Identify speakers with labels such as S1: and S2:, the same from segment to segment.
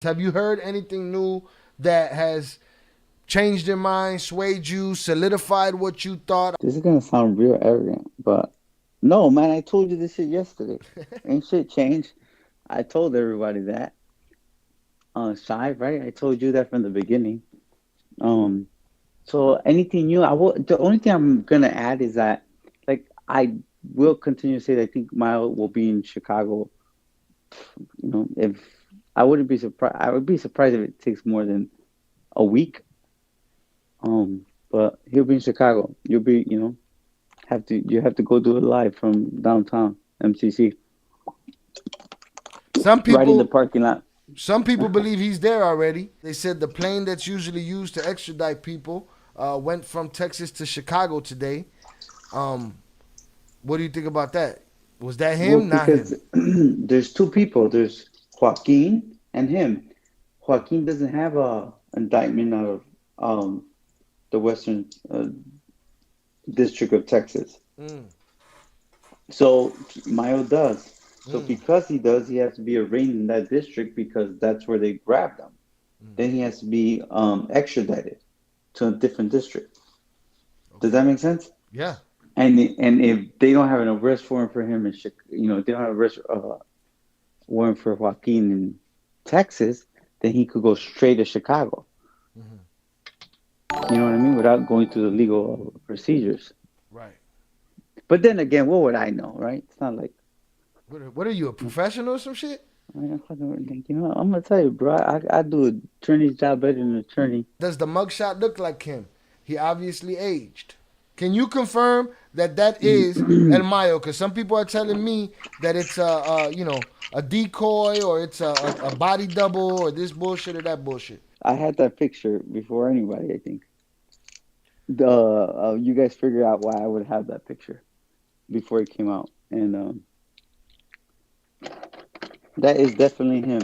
S1: Have you heard anything new that has changed your mind, swayed you, solidified what you thought?
S2: This is gonna sound real arrogant, but no, man, I told you this shit yesterday. Ain't shit changed. I told everybody that. Shy, right? I told you that from the beginning. Um, so anything new, the only thing I'm gonna add is that, like, I will continue to say that I think Mayo will be in Chicago. If I wouldn't be surprised, I would be surprised if it takes more than a week. But he'll be in Chicago. You have to go do it live from downtown MCC,
S1: Some
S2: right in the
S1: people
S2: parking lot.
S1: some people believe he's there already. They said the plane that's usually used to extradite people went from Texas to Chicago today. Um, what do you think about that? Was that
S2: Well,
S1: him? Not him.
S2: because there's two people. There's Joaquín and him. Joaquín doesn't have a indictment out of the Western District of Texas.
S1: Mm,
S2: So Mayo does. So
S1: mm,
S2: because he does, he has to be arraigned in that district because that's where they grabbed him.
S1: mm.
S2: Then he has to be extradited to a different district. Does
S1: Okay.
S2: that make sense?
S1: Yeah.
S2: And if they don't have an arrest warrant for him they don't have an arrest warrant for Joaquin in Texas, then he could go straight to Chicago.
S1: Hmm.
S2: You know what I mean? Without going through the legal procedures.
S1: Right.
S2: But then again, what would I know, right? It's not like
S1: What are you, a professional or some shit?
S2: I fucking think, I'm gonna tell you, bro. I do an attorney's job better than an attorney.
S1: Does the mugshot look like him? He obviously aged. Can you confirm that that is El Mayo? Because some people are telling me that it's a decoy or it's a body double or this bullshit or that bullshit.
S2: I had that picture before anybody. I think you guys figured out why I would have that picture before it came out, and that is definitely him.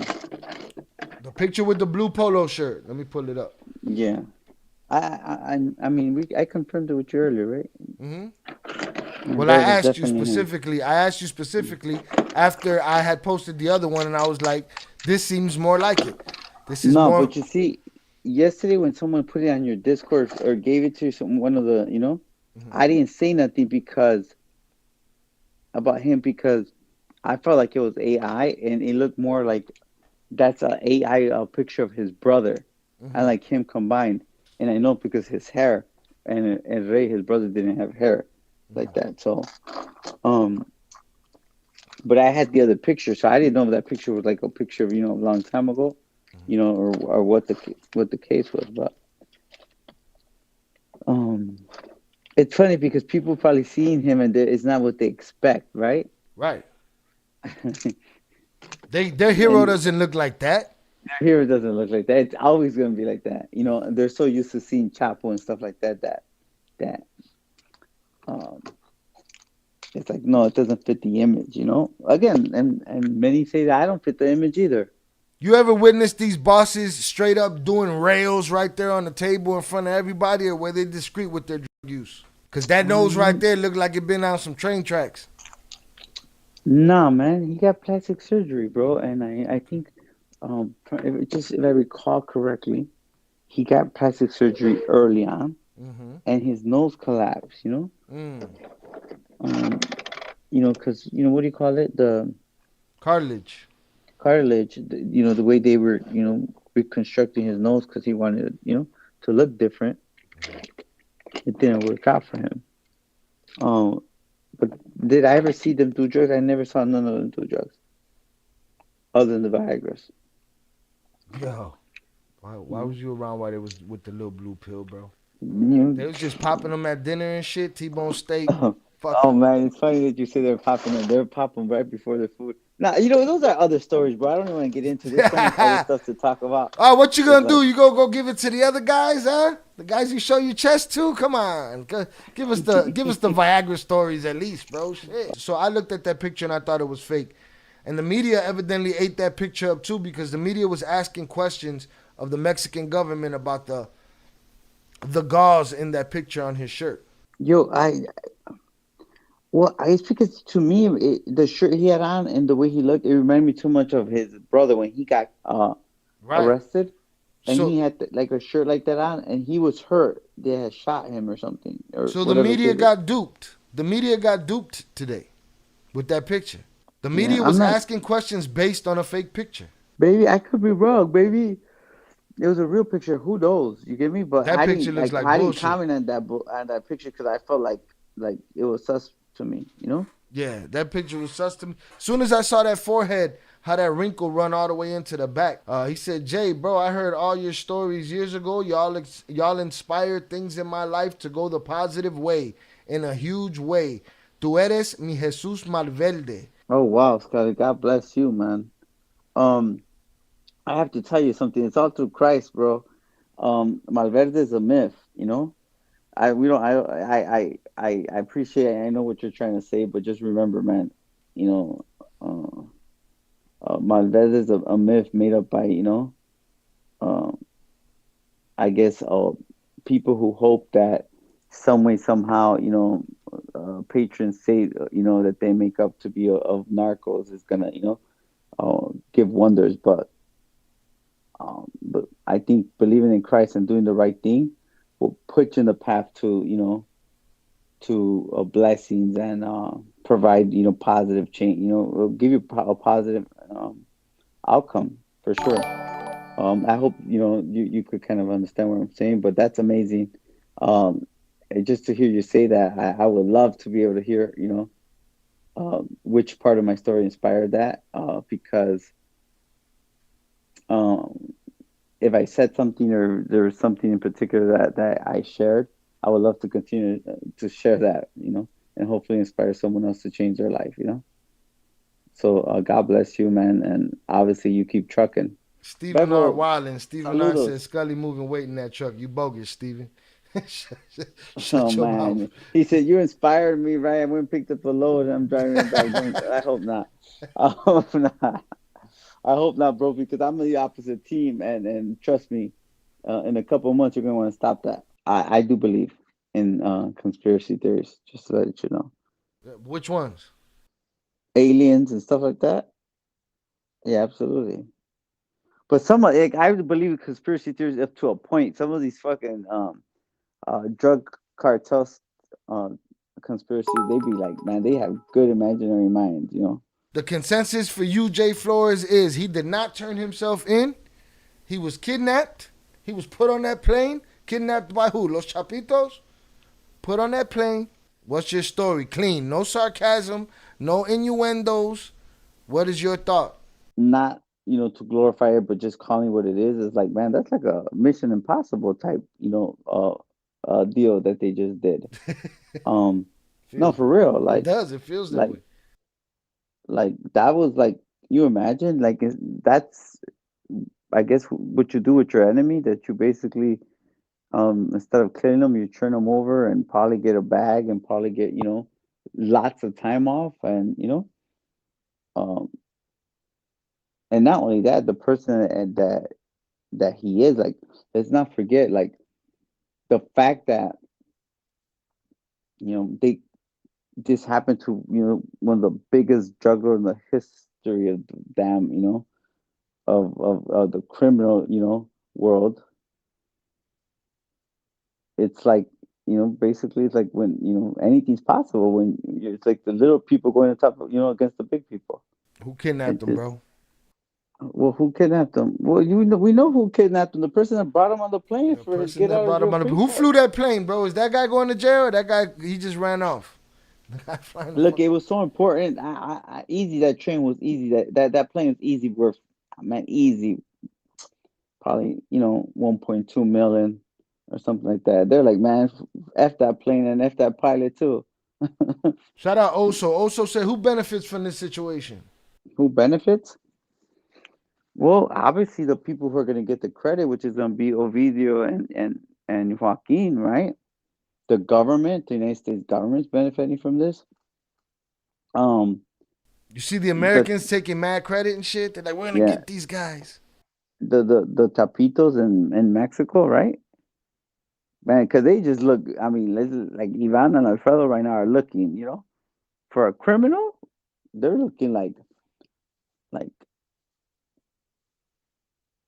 S1: The picture with the blue polo shirt. Let me pull it up.
S2: Yeah, I mean, I confirmed it with you earlier, right?
S1: Hmm.
S2: Yeah,
S1: Well, I
S2: that is
S1: asked you
S2: definitely him.
S1: specifically. I asked you specifically after I had posted the other one, and I was like, "This seems more like it. This is
S2: No,
S1: more."
S2: but you see, yesterday when someone put it on your Discord or gave it to one of the,
S1: Mhm.
S2: I didn't say nothing because about him because I felt like it was AI and it looked more like that's a AI picture of his brother and
S1: Mhm.
S2: like him combined. And I know because his hair and Ray, his brother, didn't have hair like
S1: Mhm.
S2: that. So, um, but I had the other picture, so I didn't know if that picture was like a picture of a long time ago, or what the case was. But um, it's funny because people probably seeing him and it's not what they expect, right?
S1: Right. Their hero
S2: And
S1: doesn't look like that.
S2: here it doesn't look like that. It's always gonna be like that. They're so used to seeing Chapo and stuff like that um, it's like no, it doesn't fit the image. Again, and many say that I don't fit the image either.
S1: You ever witness these bosses straight up doing rails right there on the table in front of everybody, or were they discreet with their drug use? Cause that nose right
S2: Um,
S1: there looked like it been on some train tracks.
S2: nah, man, he got plastic surgery, bro, and I think if I recall correctly, he got plastic surgery early on,
S1: Mm-hmm.
S2: and his nose collapsed.
S1: Mm.
S2: Um, because what do you call it? The
S1: Cartilage.
S2: cartilage. The way they were, reconstructing his nose because he wanted, to look different. It didn't work out for him. Um, but did I ever see them do drugs? I never saw none of them do drugs other than the Viagra's.
S1: Yo, why
S2: You
S1: was you around while they was with the little blue pill, bro? They
S2: know,
S1: was just popping them at dinner and shit. T-bone steak.
S2: oh,
S1: Fuck
S2: oh
S1: it.
S2: man, it's funny that you say they're popping them. They're popping right before the food. Now, those are other stories, bro. I don't even want to get into. There's so much other stuff to talk about.
S1: Oh, what you
S2: It's
S1: gonna
S2: like,
S1: do? You go give it to the other guys, huh? The guys you show your chest to? Come on, give us the Viagra stories at least, bro. Shit. So I looked at that picture and I thought it was fake, and the media evidently ate that picture up too because the media was asking questions of the Mexican government about the gauze in that picture on his shirt.
S2: yo, it's because to me, the shirt he had on and the way he looked, it reminded me too much of his brother when he got
S1: Right.
S2: arrested, and
S1: So
S2: he had like a shirt like that on, and he was hurt. They had shot him or something or
S1: so the
S2: whatever the
S1: media
S2: case is.
S1: got duped. The media got duped today with that picture. The
S2: Yeah,
S1: media
S2: I'm
S1: was
S2: not.
S1: asking questions based on a fake picture.
S2: Maybe I could be wrong. Maybe it was a real picture. Who knows? You get me? But
S1: That picture looks like
S2: I didn't
S1: bullshit.
S2: comment on that picture because I felt like it was sus to me. You know?
S1: Yeah, that picture was sus to me. Soon as I saw that forehead, how that wrinkle run all the way into the back. He said, "Jay, bro, I heard all your stories years ago. Y'all inspired things in my life to go the positive way, in a huge way. Tú eres mi Jesús Malverde."
S2: Oh wow, Scotty. God bless you, man. Um, I have to tell you something. It's all through Christ, bro. Malverde is a myth. You know? I we don't I appreciate. I know what you're trying to say, but just remember, man. You know, Malverde is a myth made up by um I guess people who hope that some way somehow patrons say that they make up to be of narcos is gonna give wonders, but I think believing in Christ and doing the right thing will put you in the path to blessings and provide positive change. Will give you a positive outcome for sure. I hope you could kind of understand what I'm saying, but that's amazing. Um, and just to hear you say that, I would love to be able to hear, which part of my story inspired that. Because um, if I said something or there was something in particular that I shared, I would love to continue to share that, and hopefully inspire someone else to change their life. So God bless you, man, and obviously you keep trucking.
S1: Stephen R.
S2: Bebo,
S1: Wildin. Stephen R. said,
S2: saludos.
S1: "Scully moving weight in that truck. You bogus, Stephen.
S2: Oh
S1: Shut your mouth."
S2: man, he said you inspired me, right? I went and picked up a load, and I'm driving it back. Don't I hope not. I hope not. I hope not, bro, because I'm on the opposite team, and trust me, in a couple of months you're gonna want to stop that. I do believe in conspiracy theories, just to let you know,
S1: Which ones?
S2: aliens and stuff like that. Yeah, absolutely. But some like I would believe in conspiracy theories up to a point. Some of these fucking drug cartels uh, conspiracy, they be like, man, they have good imaginary minds.
S1: The consensus for you, Jay Flores, is he did not turn himself in. He was kidnapped. He was put on that plane. Kidnapped by who? Los Chapitos? Put on that plane. What's your story? Clean. No sarcasm. No innuendos. What is your thought?
S2: Not to glorify it, but just calling what it is like, man, that's like a Mission Impossible type, deal that they just did. Um, no,
S1: Feels
S2: for real,
S1: it does. It feels that
S2: like
S1: way.
S2: that was like, you imagine, like that's, I guess, what you do with your enemy, that you basically, instead of killing them, you turn them over and probably get a bag and probably get, lots of time off, and um, and not only that, the person that he is, like, let's not forget, like, the fact that they this happened to one of the biggest jugglers in the history of the damn of the criminal world. It's like, basically it's like when anything's possible when it's like the little people going to top of, against the big people.
S1: Who kidnapped him,
S2: It's
S1: bro?
S2: well, who kidnapped them? Well, we know who kidnapped them. The person that brought him on the plane
S1: The
S2: for his
S1: person
S2: get
S1: that
S2: out of
S1: brought him
S2: jail
S1: on the
S2: free
S1: who
S2: card.
S1: flew that plane, bro? Is that guy going to jail? Or that guy he just ran off. The guy flying the
S2: Look, it
S1: fucking.
S2: was so important. Easy. That train was easy. That plane was easy. Worth, man, easy. Probably 1.2 million or something like that. They're like, man, f that plane and f that pilot too.
S1: Shout out Oso. Oso said, "Who benefits from this situation?"
S2: Who benefits? Well, obviously the people who are going to get the credit, which is going to be Ovidio and Joaquin, right? The government, the United States government's benefiting from this. Um,
S1: You see the
S2: the
S1: Americans taking mad credit and shit. They're like, "We're gonna
S2: Yeah,
S1: get these guys."
S2: the tapitos in Mexico, right? Man, because they just look. I mean, like Ivan and Alfredo right now are looking. For a criminal, they're looking like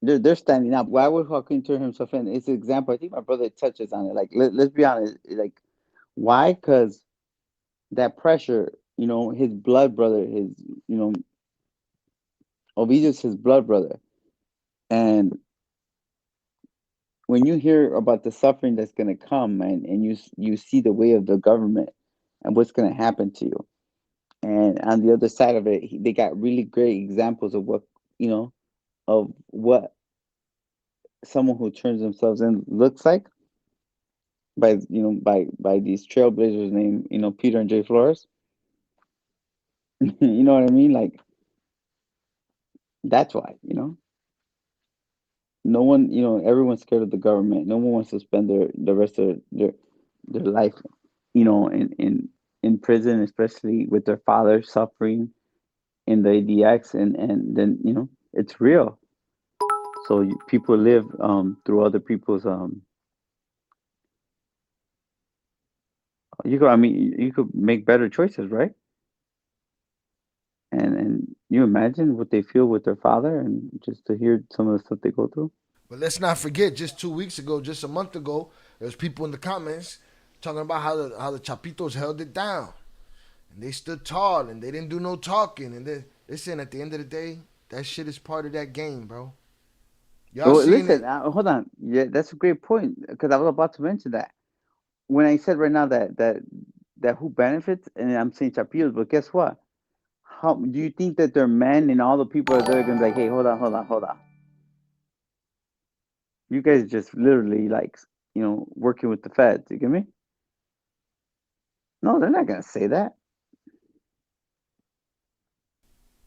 S2: they're standing up. Why would Joaquin turn himself in? It's an example. I think my brother touches on it. Like let's be honest. Like why? Because that pressure. His blood brother. You know Ovidius, his blood brother. And when you hear about the suffering that's going to come, and you see the way of the government and what's going to happen to you, and on the other side of it, they got really great examples of you know what someone who turns themselves in looks like by these trailblazers named Peter and Jay Flores. You know what I mean? Like that's why no one everyone's scared of the government. No one wants to spend the rest of their life in prison, especially with their father suffering in the ADX, and then it's real. So people live through other people's you could make better choices, right? And you imagine what they feel with their father, and just to hear some of the stuff they go through.
S1: But let's not forget, just 2 weeks ago, just a month ago, there was people in the comments talking about how the Chapitos held it down and they stood tall and they didn't do no talking, and they saying at the end of the day that shit is part of that game, bro. Y'all
S2: Well,
S1: seeing
S2: listen,
S1: it?
S2: hold on. Yeah, that's a great point because I was about to mention that when I said right now that who benefits, and I'm saying Chapitos, but guess what? How do you think that their men and all the people are there gonna be like, hey, hold on, hold on, hold on. You guys just literally like working with the feds. You get me? No, they're not gonna say that.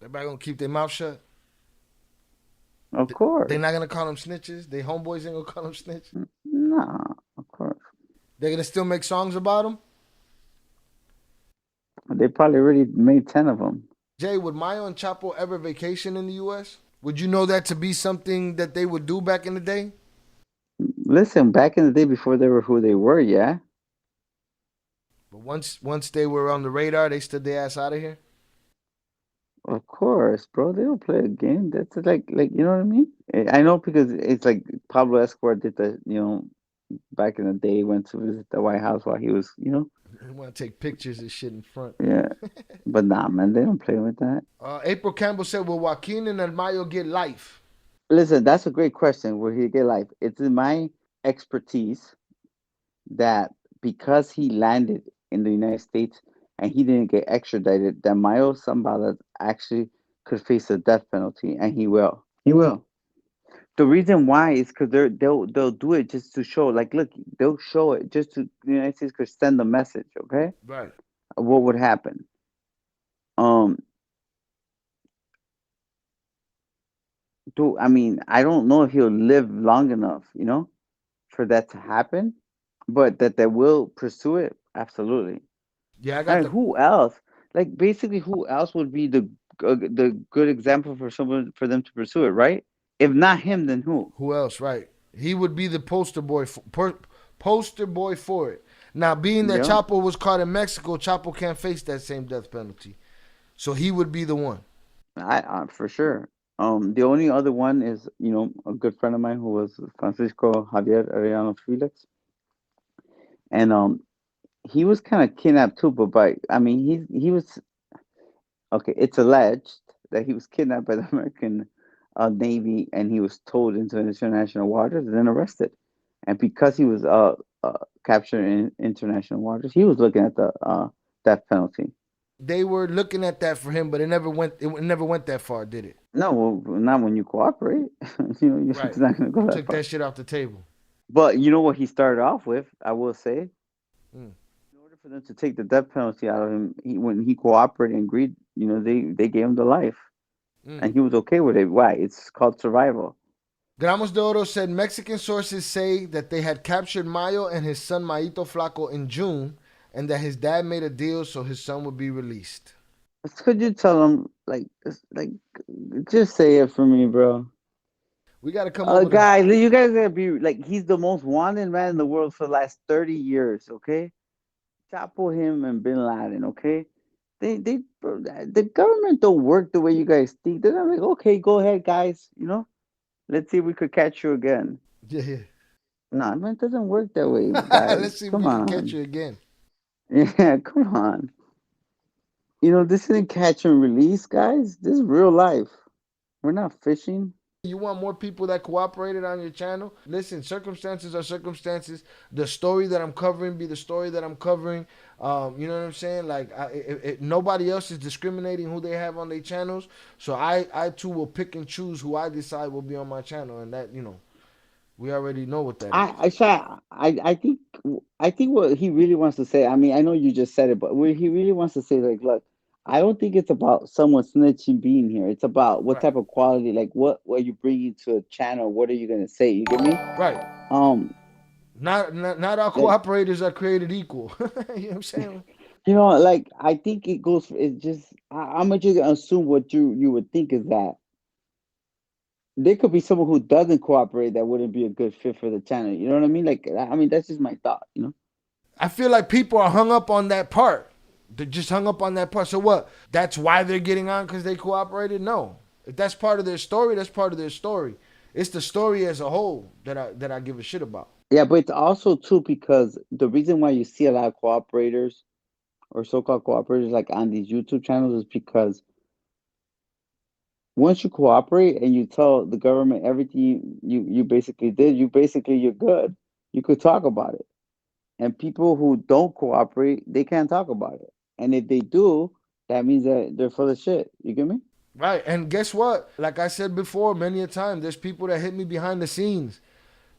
S1: Everybody gonna keep their mouth shut.
S2: Of
S1: They
S2: course.
S1: not gonna call them snitches. They homeboys ain't gonna call them snitch.
S2: No, of course.
S1: They're gonna still make songs about them.
S2: They probably already made 10 of them.
S1: Jay, would Mayo and Chapo ever vacation in the U.S.? Would you know that to be something that they would do back in the day?
S2: Listen, back in the day before they were who they were, yeah.
S1: But once they were on the radar, they stood their ass out of here.
S2: Of course, bro. They don't play a game. That's like you know what I mean? I know because it's like Pablo Escobar did back in the day, went to visit the White House while he was,
S1: They want to take pictures and shit in front.
S2: yeah. But nah, man, they don't play with that.
S1: April Campbell said, "Will Joaquin and El Mayo get life?"
S2: Listen, that's a great question. Where he get life? It's in my expertise that because he landed in the United States and he didn't get extradited, that Mayo Zambada actually could face a death penalty, and he will. He will. The reason why is because they'll do it just to show, like, look, they'll show it just to the United States could send a message, okay?
S1: Right.
S2: Of what would happen? Um, I mean, I don't know if he'll live long enough, for that to happen, but that they will pursue it, absolutely.
S1: Yeah, I
S2: I
S1: got
S2: mean,
S1: the.
S2: who else? Like, basically, who else would be the good example for someone for them to pursue it, right? If not him, then who?
S1: Who else? Right. He would be the poster boy for it. Now, being that
S2: Yeah,
S1: Chapo was caught in Mexico, Chapo can't face that same death penalty. So he would be the one.
S2: for sure. The only other one is, a good friend of mine who was Francisco Javier Arellano Felix, and he was kind of kidnapped too, but I mean, he was okay. It's alleged that he was kidnapped by the American Navy, and he was towed into international waters and then arrested. And because he was captured in international waters, he was looking at the death penalty.
S1: They were looking at that for him, but it never went. It never went that far, did it?
S2: No, well, not when you cooperate.
S1: Right.
S2: It's not going to go that
S1: Took
S2: far.
S1: that shit off the table.
S2: But you know what he started off with? I will say,
S1: Mm.
S2: in order for them to take the death penalty out of him, when he cooperated and agreed, they gave him the life,
S1: Mm.
S2: and he was okay with it. Why? It's called survival.
S1: Gramos de Oro said Mexican sources say that they had captured Mayo and his son Maito Flaco in June, and that his dad made a deal so his son would be released.
S2: Could you tell him like just say it for me, bro?
S1: We got to come up with a.
S2: Guys, you guys gotta be like he's the most wanted man in the world for the last 30 years. Okay, Chapo him and Bin Laden. Okay, bro, the government don't work the way you guys think. They're not like, okay, go ahead, guys. Let's see if we could catch you again.
S1: Yeah, yeah.
S2: Nah, man, it doesn't work that way, guys.
S1: Let's see if
S2: Come
S1: we can catch
S2: on.
S1: you again.
S2: Yeah, come on. This isn't catch and release, guys. This is real life. We're not fishing.
S1: You want more people that cooperated on your channel? Listen, circumstances are circumstances. The story that I'm covering be the story that I'm covering. You know what I'm saying? Like, nobody else is discriminating who they have on their channels. So I too will pick and choose who I decide will be on my channel, and that we already know what that is.
S2: I think what he really wants to say. I mean, I know you just said it, but what he really wants to say, like, look, I don't think it's about someone snitching being here. It's about what
S1: Right,
S2: type of quality, like, what you bringing to a channel. What are you gonna say? You get me?
S1: right.
S2: Um,
S1: Not all
S2: like,
S1: cooperators are created equal. You know what I'm saying?
S2: like, I think it goes. It's just I'm just gonna assume what you would think is that there could be someone who doesn't cooperate that wouldn't be a good fit for the channel. You know what I mean? Like, I mean, that's just my thought.
S1: I feel like people are hung up on that part. They're just hung up on that part. So what? That's why they're getting on because they cooperated? No. If that's part of their story, that's part of their story. It's the story as a whole that I give a shit about.
S2: Yeah, but it's also too because the reason why you see a lot of cooperators or so-called cooperators like on these YouTube channels is because once you cooperate and you tell the government everything you basically did, you're good. You could talk about it. And people who don't cooperate, they can't talk about it. And if they do, that means that they're full of shit. You get me?
S1: Right. And guess what? Like I said before, many a time, there's people that hit me behind the scenes.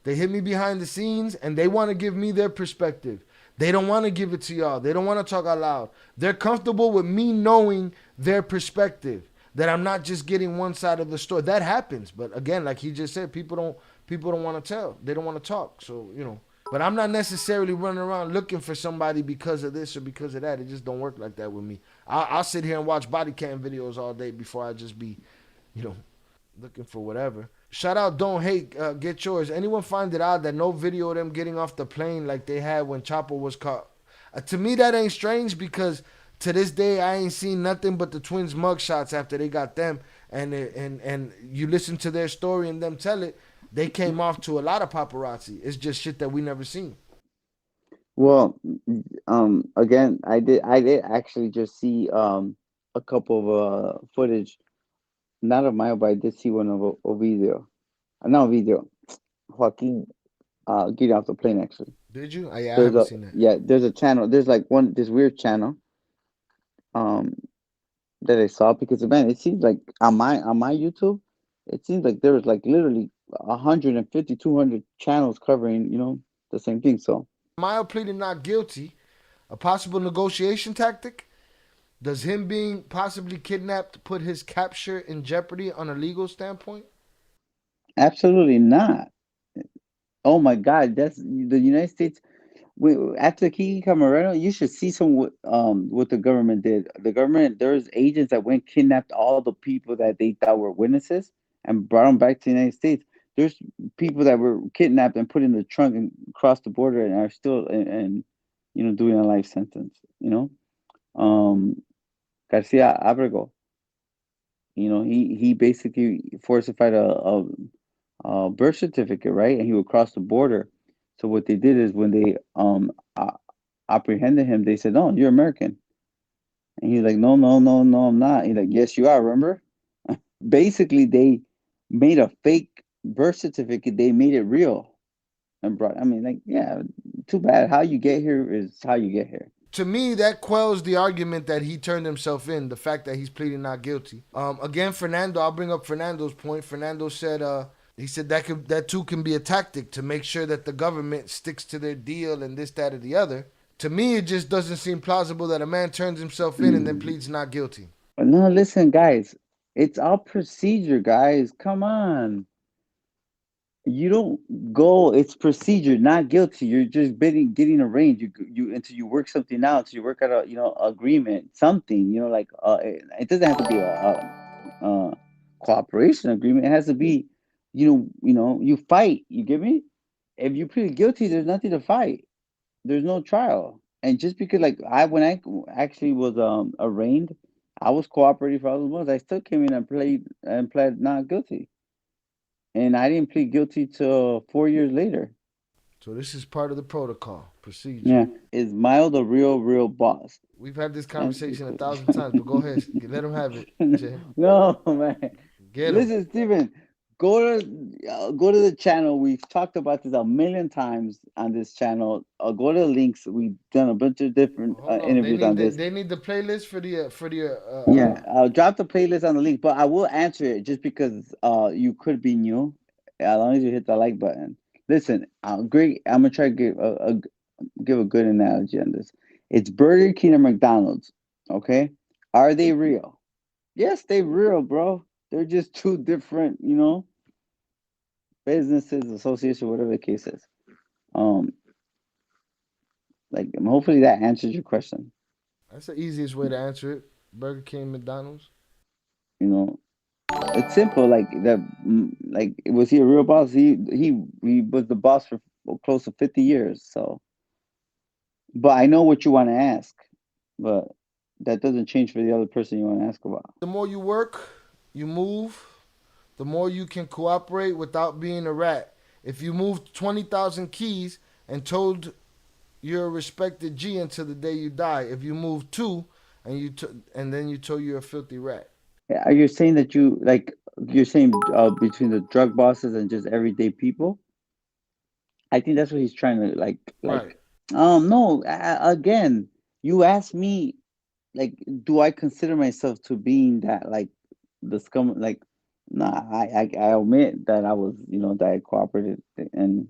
S1: They hit me behind the scenes and they want to give me their perspective. They don't want to give it to y'all. They don't want to talk out loud. They're comfortable with me knowing their perspective. That I'm not just getting one side of the story. That happens. But again, like he just said, people don't want to tell. They don't want to talk. So. But I'm not necessarily running around looking for somebody because of this or because of that. It just don't work like that with me. I'll sit here and watch body cam videos all day before I just be, you know, looking for whatever. Shout out, don't hate, get yours. Anyone find it odd that no video of them getting off the plane like they had when Chopper was caught? To me, that ain't strange because to this day I ain't seen nothing but the Twins mugshots after they got them, and you listen to their story and them tell it. They came off to a lot of paparazzi. It's just shit that we never seen.
S2: Well, again, I did actually just see a couple of footage, not of Mayo, but I did see one of Ovidio. Not Ovidio, Joaquin getting off the plane actually.
S1: Did you? Yeah, I
S2: There's
S1: haven't
S2: a
S1: seen that.
S2: yeah, there's a channel. There's like this weird channel um that I saw because man, it seems like on my YouTube, it seems like there was like literally 150, 200 channels covering the same thing. So
S1: Mayo pleaded not guilty. A possible negotiation tactic? Does him being possibly kidnapped put his capture in jeopardy on a legal standpoint?
S2: absolutely not. Oh my God, that's the United States. After Kiki Camarero, you should see what the government did. The government, there's agents that went kidnapped all the people that they thought were witnesses and brought them back to the United States. There's people that were kidnapped and put in the trunk and crossed the border and are still and doing a life sentence. Um, Garcia Abrego, he basically falsified a birth certificate, right? And he would cross the border. So what they did is when they apprehended him, they said, "No, you're American." And he's like, "No, no, no, no, I'm not." He's like, "Yes, you are. Remember?" Basically, they made a fake birth certificate. They made it real and brought. I mean, like, yeah, too bad. How you get here is how you get here.
S1: To me, that quells the argument that he turned himself in. The fact that he's pleading not guilty. Again, Fernando. I'll bring up Fernando's point. Fernando said, he said that too can be a tactic to make sure that the government sticks to their deal and this, that, or the other. To me, it just doesn't seem plausible that a man turns himself in and then pleads not guilty.
S2: No, listen, guys. It's all procedure, guys. Come on. You don't go. It's procedure, not guilty. You're just getting arranged. You until you work something out, until you work out a agreement, something. Like it doesn't have to be a cooperation agreement. It has to be, you fight. You get me? If you plead guilty, there's nothing to fight. There's no trial. And just because like when I actually was arraigned, I was cooperating for all those months. I still came in and pled not guilty. and I didn't plead guilty till 4 years later.
S1: So this is part of the protocol procedure.
S2: Yeah, is Mayo the real boss?
S1: We've had this
S2: Answer the
S1: conversation a thousand
S2: question.
S1: times, but go ahead. Let him have it, Jay.
S2: No, man.
S1: Get him.
S2: Listen, Steven, go to the channel. We've talked about this a million times on this channel. Go to the links. We've done a bunch of different
S1: Hold on.
S2: interviews on this.
S1: They need the playlist for the
S2: Yeah, I'll drop the playlist on the link, but I will answer it just because you could be new. As long as you hit the like button. Listen, great. I'm gonna try to give a good analogy on this. It's Burger King and McDonald's. Okay, are they real? Yes, they real, bro. They're just two different, businesses, association, whatever the case is. Um, like hopefully that answers your question.
S1: That's the easiest way to answer it. Burger King, McDonald's.
S2: You know, it's simple. Like that. Like was he a real boss? He was the boss for close to 50 years. So, but I know what you want to ask, but that doesn't change for the other person you want to ask about.
S1: The more you work, you move, the more you can cooperate without being a rat. If you moved 20,000 keys and told you're a respected G until the day you die, if you move two and then you told you're a filthy rat.
S2: Are you saying that you're saying between the drug bosses and just everyday people? I think that's what he's trying to
S1: Right.
S2: no, again, you asked me like do I consider myself to being that like the scum like nah, I admit that I was, that I cooperated and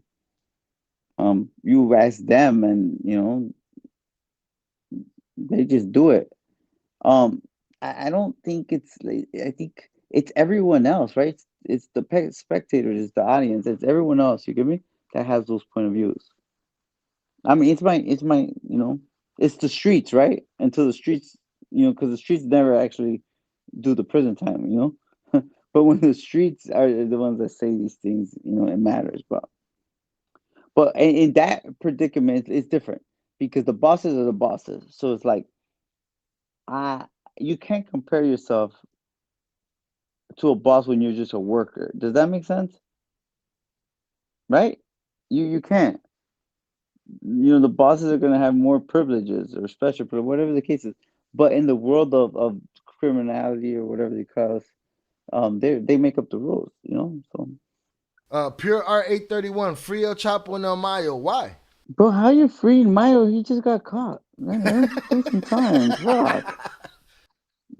S2: you asked them and they just do it. Um, I don't think it's like I think it's everyone else, right? It's the spectators, it's the audience, it's everyone else. You get me? That has those point of views. I mean, it's my, it's the streets, right? Until the streets, because the streets never actually do the prison time, But when the streets are the ones that say these things, it matters. But in that predicament, it's different because the bosses are the bosses. So it's like, ah, you can't compare yourself to a boss when you're just a worker. Does that make sense? Right? You can't. The bosses are gonna have more privileges or special privilege, whatever the case is. But in the world of criminality or whatever they call us, they make up the rules, So,
S1: Pure Art 831, free El Chapo and El Mayo. Why?
S2: bro, how you freeing Mayo? He just got caught. Man, take some time. Fuck.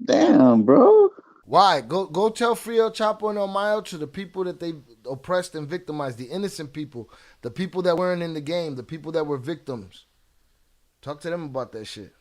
S2: Damn, bro.
S1: Why? Go tell Free El Chapo and El Mayo to the people that they oppressed and victimized, the innocent people, the people that weren't in the game, the people that were victims. Talk to them about that shit.